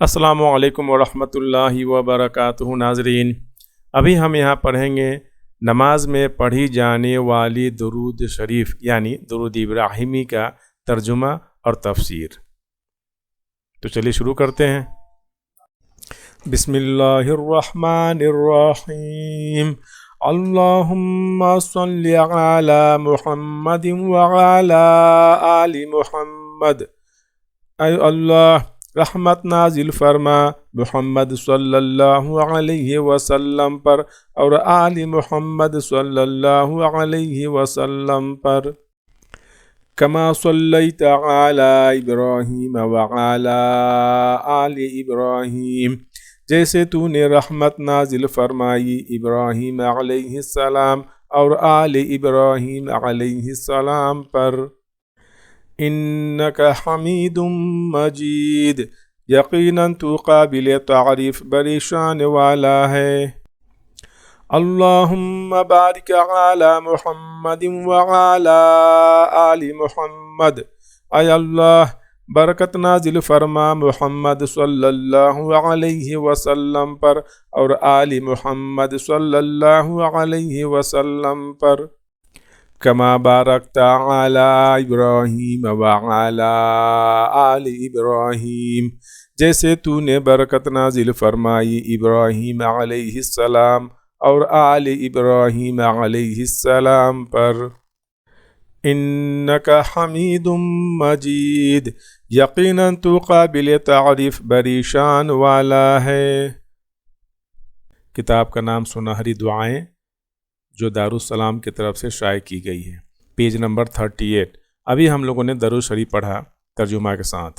अस्सलाम वालेकुम वरहमतुल्लाहि वबरकातुहू। नाज़रीन, अभी हम यहाँ पढ़ेंगे नमाज में पढ़ी जाने वाली दुरूद शरीफ यानी दुरूद इब्राहिमी का तर्जुमा और तफसीर। तो चलिए शुरू करते हैं। बिस्मिल्लाहिर्रहमानिर्रहीम। अल्लाहुम्मा सल्लि अला मुहम्मदिन व अला आलि मुहम्मद। ऐ अल्लाह, रहमत नाजिल फरमा मुहम्मद सल्लल्लाहु अलैहि वसल्लम पर और आलि मुहम्मद सल्लल्लाहु अलैहि वसल्लम पर। कमा सल्लैता अला इब्राहीम व अला आलि इब्राहीम, जैसे तूने रहमत नाजिल फरमाई इब्राहीम अलैहिस्सलाम और आलि इब्राहीम अलैहिस्सलाम पर। इन्नका हमीदुम मजीद, यकीनन तू काबिल तारीफ बड़ी शान वाला है। अल्लाहुम्मा बारिक अला मुहम्मदिन व अला आलि मुहम्मद। ऐ अल्लाह, बरकत नाजिल फरमा मुहम्मद सल्लल्लाहु अलैहि वसल्लम पर और आलि मुहम्मद सल्लल्लाहु अलैहि वसल्लम पर। कमा बारकता अला इब्राहीम व अला आलि इब्राहीम, जैसे तूने बरकत नाजिल फरमाई इब्राहीम अलैहिस्सलाम और आलि इब्राहीम अलैहिस्सलाम पर। इन्नका हमीदुम मजीद, यकीनन तू काबिल तारीफ बड़ी शान वाला है। किताब का नाम सुनहरी दुआएं, जो दारुस्सलाम की तरफ से शाये की गई है, पेज नंबर 38। अभी हम लोगों ने दरूद शरीफ पढ़ा तर्जुमा के साथ।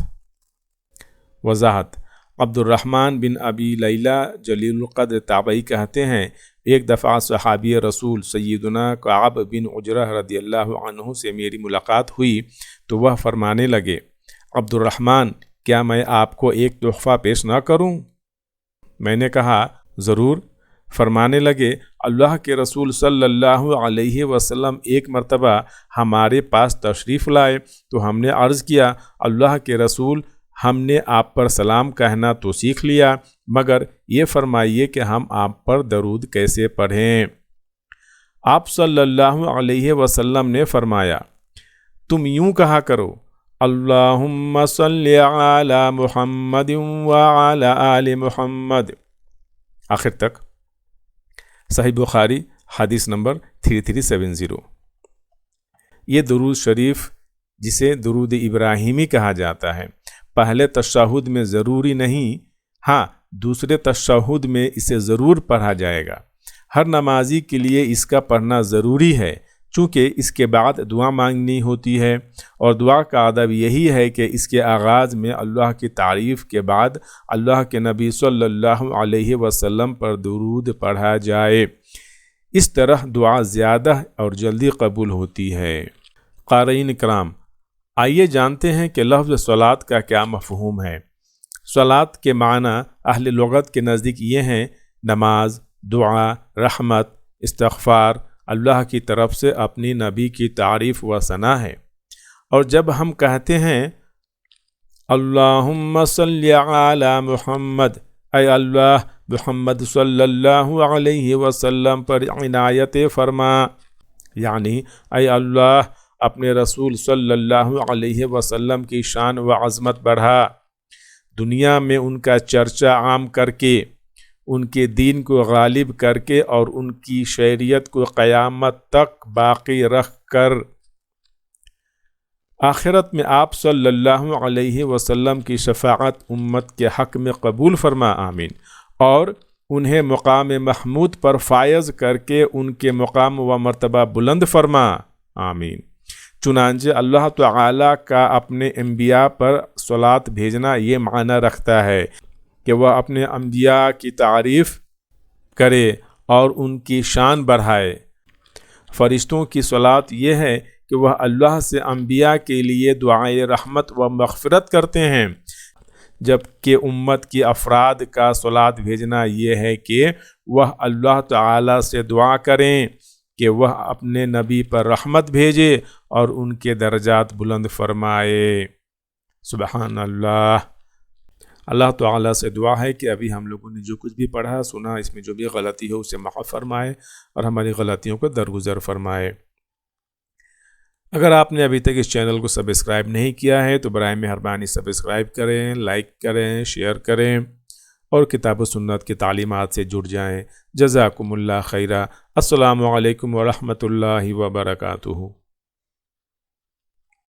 वजाहत। अब्दुर्रहमान बिन अबी लैला जलीलुल क़द्र ताबई कहते हैं, एक दफ़ा सहाबी रसूल सय्यदुना कअब बिन उजरह रदियल्लाहु अन्हु से मेरी मुलाकात हुई तो वह फरमाने लगे, अब्दुर्रहमान, क्या मैं आपको एक तोहफ़ा पेश न करूं? मैंने कहा, ज़रूर। फरमाने लगे, अल्लाह के रसूल सल्लल्लाहु अलैहि वसल्लम एक मर्तबा हमारे पास तशरीफ़ लाए तो हमने अर्ज़ किया, अल्लाह के रसूल, हमने आप पर सलाम कहना तो सीख लिया, मगर ये फरमाइए कि हम आप पर दरूद कैसे पढ़ें। आप सल्लल्लाहु अलैहि वसल्लम ने फरमाया, तुम यूँ कहा करो, अल्लाहुम्मा सल्लि अला मुहम्मदिन व अला आलि मुहम्मद, आखिर तक। सही बुखारी हदीस नंबर 3370। ये दुरूद शरीफ जिसे दुरूद इब्राहिमी कहा जाता है, पहले तशहुद में ज़रूरी नहीं, हाँ दूसरे तशहुद में इसे ज़रूर पढ़ा जाएगा। हर नमाजी के लिए इसका पढ़ना ज़रूरी है, चूँकि इसके बाद दुआ मांगनी होती है और दुआ का अदब यही है कि इसके आगाज़ में अल्लाह की तारीफ़ के बाद अल्लाह के नबी सल्लल्लाहु अलैहि वसल्लम पर दुरूद पढ़ा जाए। इस तरह दुआ ज़्यादा और जल्दी कबूल होती है। क़ारीन इकराम, आइए जानते हैं कि लफ्ज़ सलात का क्या मफ़हूम है। सलात के माना अहले लुग़त के नज़दीक ये हैं, नमाज, दुआ, रहमत, इस्तग़फ़ार, अल्लाह की तरफ से अपनी नबी की तारीफ़ व सना है। और जब हम कहते हैं अल्लाहुम्मा सल्लि अला मुहम्मद, ऐ अल्लाह मुहम्मद सल्लल्लाहु अलैहि वसल्लम पर इनायत फरमा, यानी ऐ अल्लाह अपने रसूल सल्लल्लाहु अलैहि वसल्लम की शान व अज़मत बढ़ा, दुनिया में उनका चर्चा आम करके, उनके दीन को गालिब करके और उनकी शरीयत को क़यामत तक बाकी रख कर आखिरत में आप सल्लल्लाहु अलैहि वसल्लम की शफाअत उम्मत के हक़ में कबूल फरमा, आमीन। और उन्हें मुक़ाम महमूद पर फायज़ करके उनके मुक़ाम व मर्तबा बुलंद फरमा, आमीन। चुनांचे अल्लाह ताला का अपने अंबिया पर सलात भेजना ये माना रखता है कि वह अपने अंबिया की तारीफ़ करे और उनकी शान बढ़ाए। फ़रिश्तों की सलात ये है कि वह अल्लाह से अंबिया के लिए दुआए रहमत व मग़फ़िरत करते हैं, जबकि उम्मत की अफराद का सलात भेजना ये है कि वह अल्लाह ताला से दुआ करें कि वह अपने नबी पर रहमत भेजे और उनके दर्जात बुलंद फरमाए। सुबहान अल्लाह। اللہ تعالیٰ سے دعا ہے کہ ابھی ہم لوگوں نے جو کچھ بھی پڑھا سنا اس میں جو بھی غلطی ہو اسے معاف فرمائے اور ہماری غلطیوں کو درگزر فرمائے۔ اگر آپ نے ابھی تک اس چینل کو سبسکرائب نہیں کیا ہے تو برائے مہربانی سبسکرائب کریں، لائک کریں، شیئر کریں اور کتاب و سنت کی تعلیمات سے جڑ جائیں۔ جزاکم اللہ خیرہ۔ السلام علیکم ورحمۃ اللہ وبرکاتہ۔